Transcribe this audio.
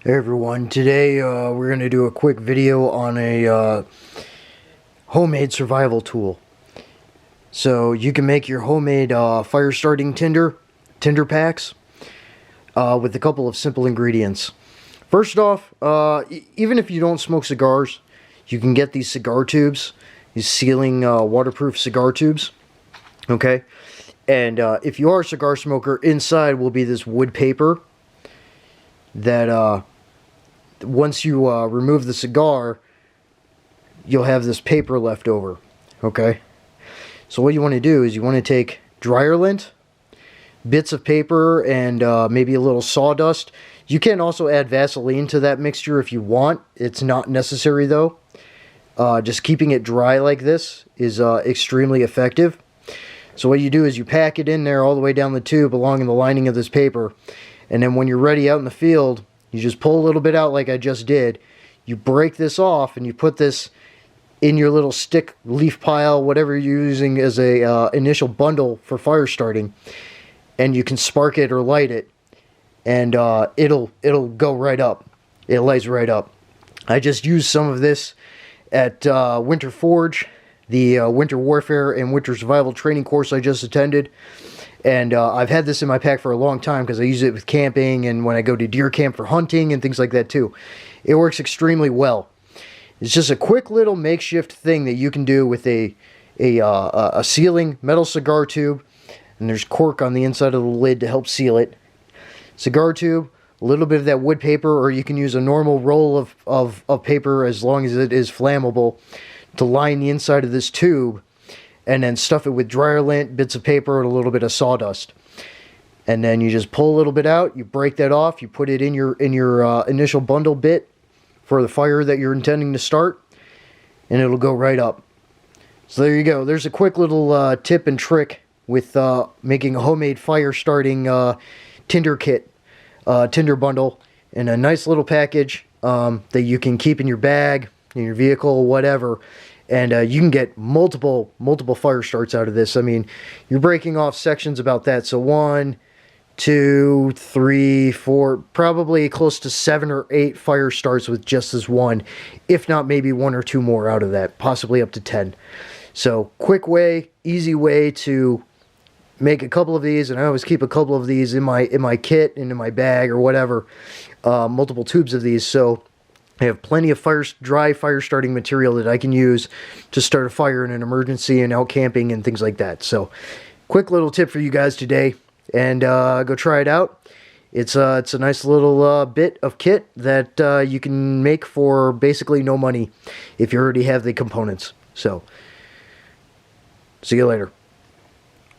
Hey everyone, today we're going to do a quick video on a homemade survival tool. So you can make your homemade fire starting tinder packs with a couple of simple ingredients. First off, even if you don't smoke cigars, you can get these cigar tubes, these sealing waterproof cigar tubes. Okay, and if you are a cigar smoker, inside will be this wood paper that once you remove the cigar, you'll have this paper left over. Okay, so what you want to do is you want to take dryer lint, bits of paper, and maybe a little sawdust. You can also add Vaseline to that mixture if you want. It's not necessary though. Just keeping it dry like this is extremely effective. So what you do is you pack it in there all the way down the tube along the lining of this paper, and then when you're ready out in the field, you just pull a little bit out like I just did. You break this off and you put this in your little stick leaf pile, whatever you're using as a initial bundle for fire starting, and you can spark it or light it, and it'll go right up. It lights right up. I just used some of this at Winter Forge, the Winter Warfare and Winter Survival training course I just attended. And I've had this in my pack for a long time because I use it with camping and when I go to deer camp for hunting and things like that too. It works extremely well. It's just a quick little makeshift thing that you can do with a sealing metal cigar tube. And there's cork on the inside of the lid to help seal it. Cigar tube, a little bit of that wood paper, or you can use a normal roll of paper as long as it is flammable to line the inside of this tube. And then stuff it with dryer lint, bits of paper, and a little bit of sawdust. And then you just pull a little bit out, you break that off, you put it in your initial bundle bit for the fire that you're intending to start, and it'll go right up. So there you go. There's a quick little tip and trick with making a homemade fire starting tinder kit, tinder bundle, in a nice little package that you can keep in your bag, in your vehicle, whatever. And you can get multiple fire starts out of this. I mean, you're breaking off sections about that. So 1, 2, 3, 4, probably close to 7 or 8 fire starts with just this one, if not maybe 1 or 2 more out of that, possibly up to 10. So quick way, easy way to make a couple of these, and I always keep a couple of these in my kit and in my bag or whatever, multiple tubes of these. So I have plenty of dry fire starting material that I can use to start a fire in an emergency and out camping and things like that. So, quick little tip for you guys today, and go try it out. It's a nice little bit of kit that you can make for basically no money if you already have the components. So, see you later.